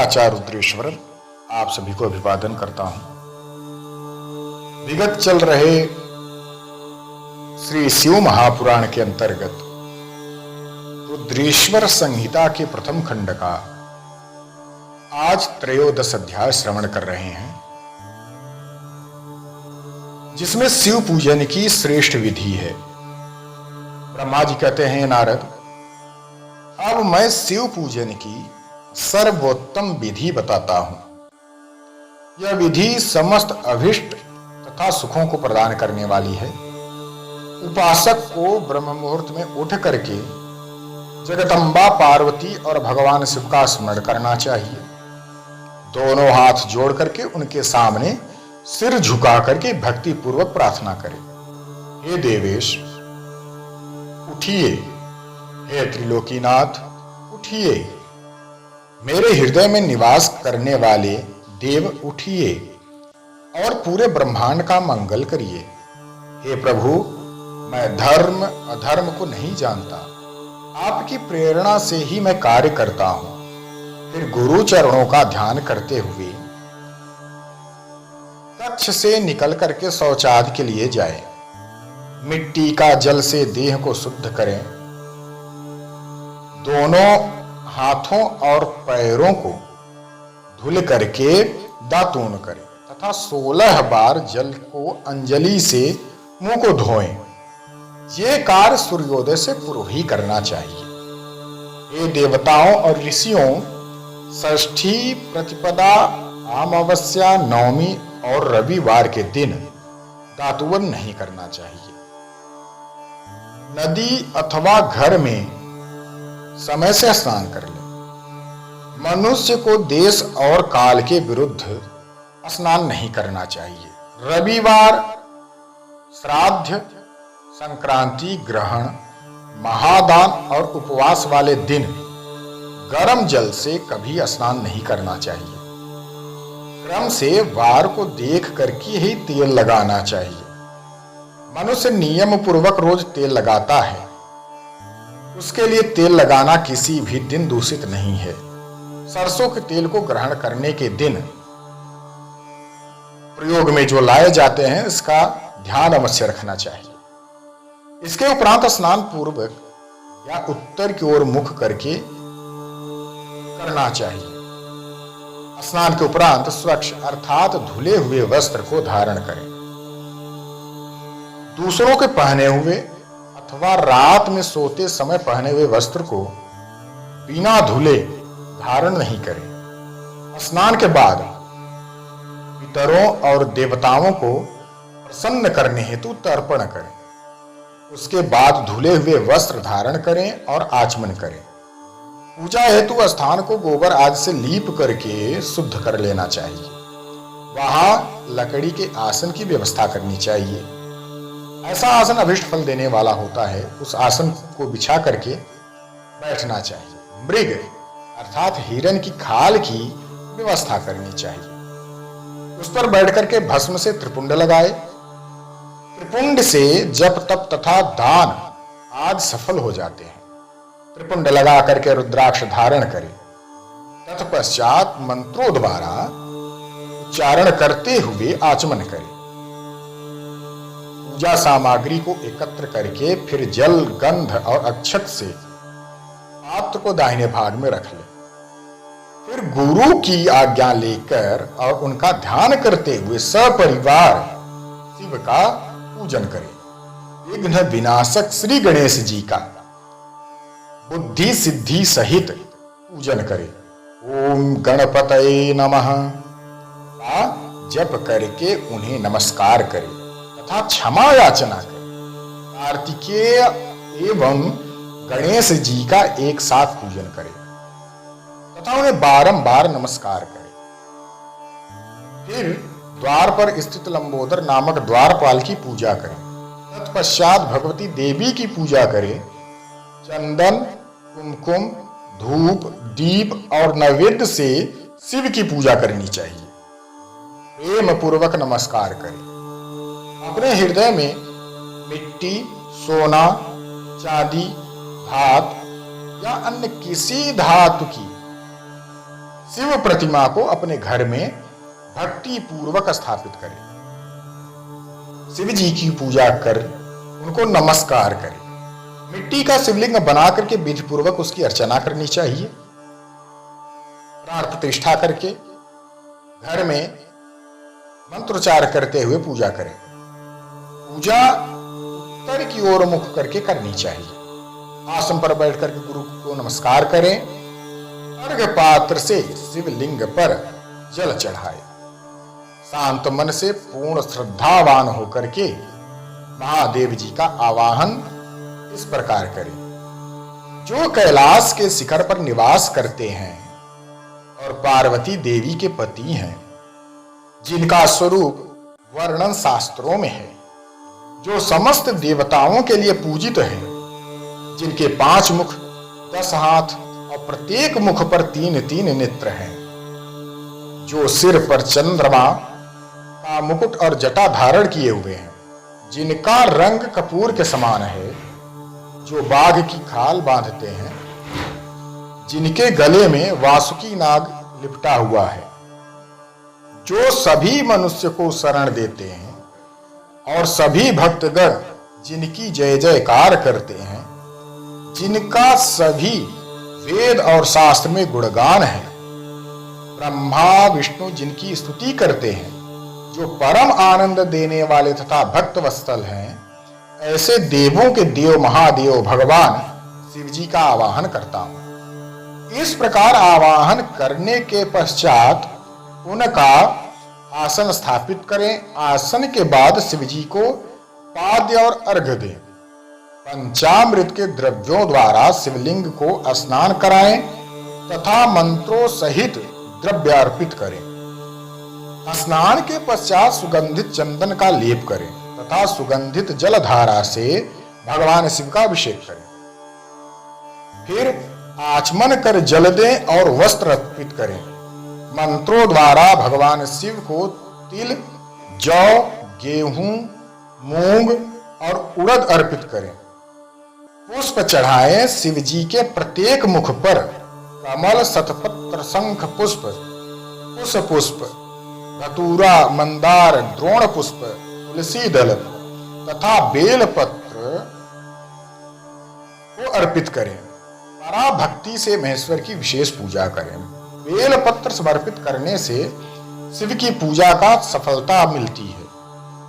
आचार्य रुद्रेश्वर आप सभी को अभिवादन करता हूं। विगत चल रहे श्री शिव महापुराण के अंतर्गत रुद्रेश्वर संहिता के प्रथम खंड का आज त्रयोदश अध्याय श्रवण कर रहे हैं, जिसमें शिव पूजन की श्रेष्ठ विधि है। ब्रह्मा जी कहते हैं, नारद अब मैं शिव पूजन की सर्वोत्तम विधि बताता हूं। यह विधि समस्त अभिष्ट तथा सुखों को प्रदान करने वाली है। उपासक को ब्रह्म मुहूर्त में उठ करके जगदम्बा पार्वती और भगवान शिव का स्मरण करना चाहिए। दोनों हाथ जोड़ करके उनके सामने सिर झुका करके भक्ति पूर्वक प्रार्थना करें। हे देवेश उठिए, हे त्रिलोकीनाथ उठिए, मेरे हृदय में निवास करने वाले देव उठिए और पूरे ब्रह्मांड का मंगल करिए। हे प्रभु, मैं धर्म अधर्म को नहीं जानता, आपकी प्रेरणा से ही मैं कार्य करता हूं। फिर गुरु चरणों का ध्यान करते हुए कक्ष से निकल करके शौचादि के लिए जाए। मिट्टी का जल से देह को शुद्ध करें। दोनों हाथों और पैरों को धुल करके दातून करें तथा 16 बार जल को अंजलि से मुंह को धोएं। ये कार्य सूर्योदय से पूर्व ही करना चाहिए। ये देवताओं और ऋषियों षष्ठी, प्रतिपदा, अमावस्या, नवमी और रविवार के दिन दातुवन नहीं करना चाहिए। नदी अथवा घर में समय से स्नान कर ले। मनुष्य को देश और काल के विरुद्ध स्नान नहीं करना चाहिए। रविवार, श्राद्ध, संक्रांति, ग्रहण, महादान और उपवास वाले दिन गर्म जल से कभी स्नान नहीं करना चाहिए। क्रम से वार को देख करके ही तेल लगाना चाहिए। मनुष्य नियम पूर्वक रोज तेल लगाता है, उसके लिए तेल लगाना किसी भी दिन दूषित नहीं है। सरसों के तेल को ग्रहण करने के दिन प्रयोग में जो लाए जाते हैं, इसका ध्यान अवश्य रखना चाहिए। इसके उपरांत स्नान पूर्वक या उत्तर की ओर मुख करके करना चाहिए। स्नान के उपरांत स्वच्छ अर्थात धुले हुए वस्त्र को धारण करें। दूसरों के पहने हुए अथवा रात में सोते समय पहने हुए वस्त्र को बिना धुले धारण नहीं करें। स्नान के बाद पितरों और देवताओं को प्रसन्न करने हेतु तर्पण करें। उसके बाद धुले हुए वस्त्र धारण करें और आचमन करें। पूजा हेतु स्थान को गोबर आदि से लीप करके शुद्ध कर लेना चाहिए। वहां लकड़ी के आसन की व्यवस्था करनी चाहिए। ऐसा आसन अभिष्ट फल देने वाला होता है। उस आसन को बिछा करके बैठना चाहिए। मृग अर्थात हिरण की खाल की व्यवस्था करनी चाहिए। उस पर बैठ करके भस्म से त्रिपुंड लगाए। त्रिपुंड से जप तप तथा दान आदि सफल हो जाते हैं। त्रिपुंड लगा करके रुद्राक्ष धारण करें। तत्पश्चात मंत्रों द्वारा उच्चारण करते हुए आचमन करें। पूजा सामग्री को एकत्र करके फिर जल, गंध और अक्षत से पात्र को दाहिने भाग में रख ले। फिर गुरु की आज्ञा लेकर और उनका ध्यान करते हुए सपरिवार शिव का पूजन करें। विघ्न विनाशक श्री गणेश जी का बुद्धि सिद्धि सहित पूजन करें। ओम गणपतये नमः का जप करके उन्हें नमस्कार करें तथा क्षमा याचना करें। कार्तिकेय एवं गणेश जी का एक साथ पूजन करें तथा उन्हें बारंबार नमस्कार करें। फिर द्वार पर स्थित लंबोदर नामक द्वारपाल की पूजा करें। तत्पश्चात भगवती देवी की पूजा करें। चंदन, कुमकुम, धूप, दीप और नैवेद्य से शिव की पूजा करनी चाहिए। प्रेम पूर्वक नमस्कार करें। अपने हृदय में मिट्टी, सोना, चांदी, धात या अन्य किसी धातु की शिव प्रतिमा को अपने घर में भक्ति पूर्वक स्थापित करें। शिव जी की पूजा कर उनको नमस्कार करें। मिट्टी का शिवलिंग बना करके विधि पूर्वक उसकी अर्चना करनी चाहिए। प्राण प्रतिष्ठा करके घर में मंत्रोच्चार करते हुए पूजा करें। पूजा उत्तर की ओर मुख करके करनी चाहिए। आसन पर बैठ करके गुरु को नमस्कार करें। अर्घ पात्र से शिवलिंग पर जल चढ़ाए। शांत मन से पूर्ण श्रद्धावान होकर के महादेव जी का आवाहन इस प्रकार करें। जो कैलाश के शिखर पर निवास करते हैं और पार्वती देवी के पति हैं, जिनका स्वरूप वर्णन शास्त्रों में है, जो समस्त देवताओं के लिए पूजित है, जिनके 5 मुख 10 हाथ और प्रत्येक मुख पर 3-3 नेत्र हैं, जो सिर पर चंद्रमा का मुकुट और जटा धारण किए हुए हैं, जिनका रंग कपूर के समान है, जो बाघ की खाल बांधते हैं, जिनके गले में वासुकी नाग लिपटा हुआ है, जो सभी मनुष्य को शरण देते हैं और सभी भक्तगण जिनकी जय जयकार करते हैं, जिनका सभी वेद और शास्त्र में गुणगान है, ब्रह्मा विष्णु जिनकी स्तुति करते हैं, जो परम आनंद देने वाले तथा भक्त वत्सल हैं, ऐसे देवों के देव महादेव भगवान शिव जी का आवाहन करता हूं। इस प्रकार आवाहन करने के पश्चात उनका आसन स्थापित करें। आसन के बाद शिव जी को पाद्य और अर्घ्य दें। पंचामृत के द्रव्यों द्वारा शिवलिंग को स्नान कराएं तथा मंत्रों सहित द्रव्य अर्पित करें। स्नान के पश्चात सुगंधित चंदन का लेप करें तथा सुगंधित जलधारा से भगवान शिव का अभिषेक करें। फिर आचमन कर जल दें और वस्त्र अर्पित करें। मंत्रों द्वारा भगवान शिव को तिल, जौ, गेहूं, मूंग और उड़द अर्पित करें। पुष्प चढ़ाएं। शिव जी के प्रत्येक मुख पर कमल, शतपत्र, शंख पुष्प, कुश पुष्प, धतूरा, मंदार, द्रोण पुष्प, तुलसी दल तथा बेल पत्र को अर्पित करें। परा भक्ति से महेश्वर की विशेष पूजा करें। बेल पत्र समर्पित करने से शिव की पूजा का सफलता मिलती है।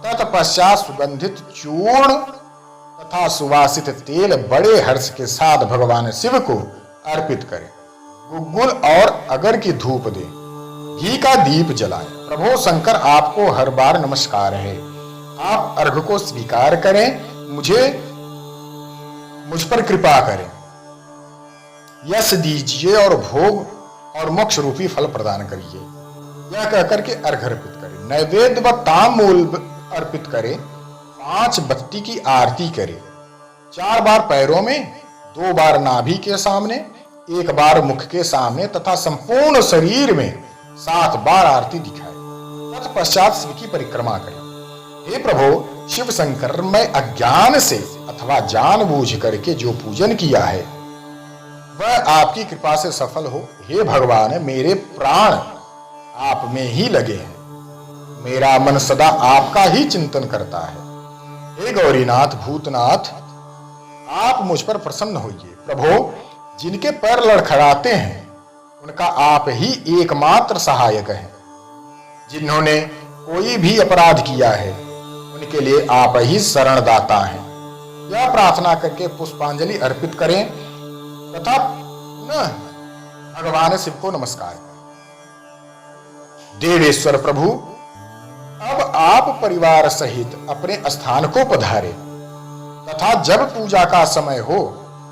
तत्पश्चात सुगंधित चूर्ण तथा सुवासित तेल बड़े हर्ष के साथ भगवान शिव को अर्पित करें। गुग्गुल और अगर की धूप दें। घी का दीप जलाएं। प्रभु शंकर, आपको हर बार नमस्कार है। आप अर्घ को स्वीकार करें। मुझ पर कृपा करें। यश दीजिए और भोग और मोक्ष रूपी फल प्रदान करिए। यह कहकर के अर्घ अर्पित करें। नैवेद्य व ताम्बूल अर्पित करें। 5 बत्ती की आरती करें। 4 बार पैरों में, 2 बार नाभि के सामने, 1 बार मुख के सामने तथा संपूर्ण शरीर में 7 बार आरती दिखाए। तत्पश्चात शिव की परिक्रमा करें। हे प्रभु शिव शंकर, मैं अज्ञान से अथवा जानबूझ करके जो पूजन किया है वह आपकी कृपा से सफल हो। हे भगवान, मेरे प्राण आप में ही लगे हैं। मेरा मन सदा आपका ही चिंतन करता है। हे गौरीनाथ, भूतनाथ, आप मुझ पर प्रसन्न होइए। प्रभु, जिनके पैर लड़खड़ाते हैं उनका आप ही एकमात्र सहायक है। जिन्होंने कोई भी अपराध किया है उनके लिए आप ही शरणदाता हैं। यह प्रार्थना करके पुष्पांजलि अर्पित करें तथा भगवान शिव को नमस्कार करें। देवेश्वर प्रभु, अब आप परिवार सहित अपने स्थान को पधारे तथा जब पूजा का समय हो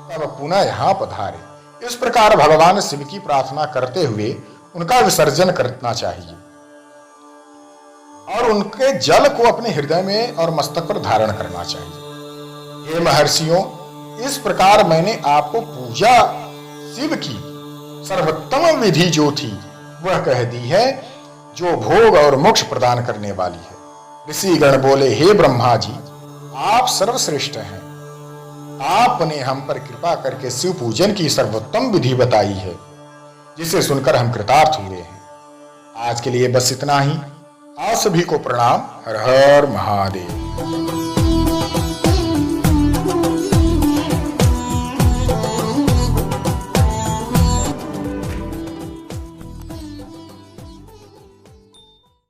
तब पुनः यहाँ पधारे। इस प्रकार भगवान शिव की प्रार्थना करते हुए उनका विसर्जन करना चाहिए और उनके जल को अपने हृदय में और मस्तक पर धारण करना चाहिए। हे महर्षियों, इस प्रकार मैंने आपको पूजा शिव की सर्वोत्तम विधि जो थी वह कह दी है, जो भोग और मोक्ष प्रदान करने वाली है। ऋषिगण बोले, हे ब्रह्मा जी, आप सर्वश्रेष्ठ हैं। आपने हम पर कृपा करके शिव पूजन की सर्वोत्तम विधि बताई है। जिसे सुनकर हम कृतार्थ हुए हैं। आज के लिए बस इतना ही। आप सभी को प्रणाम। हर हर महादेव।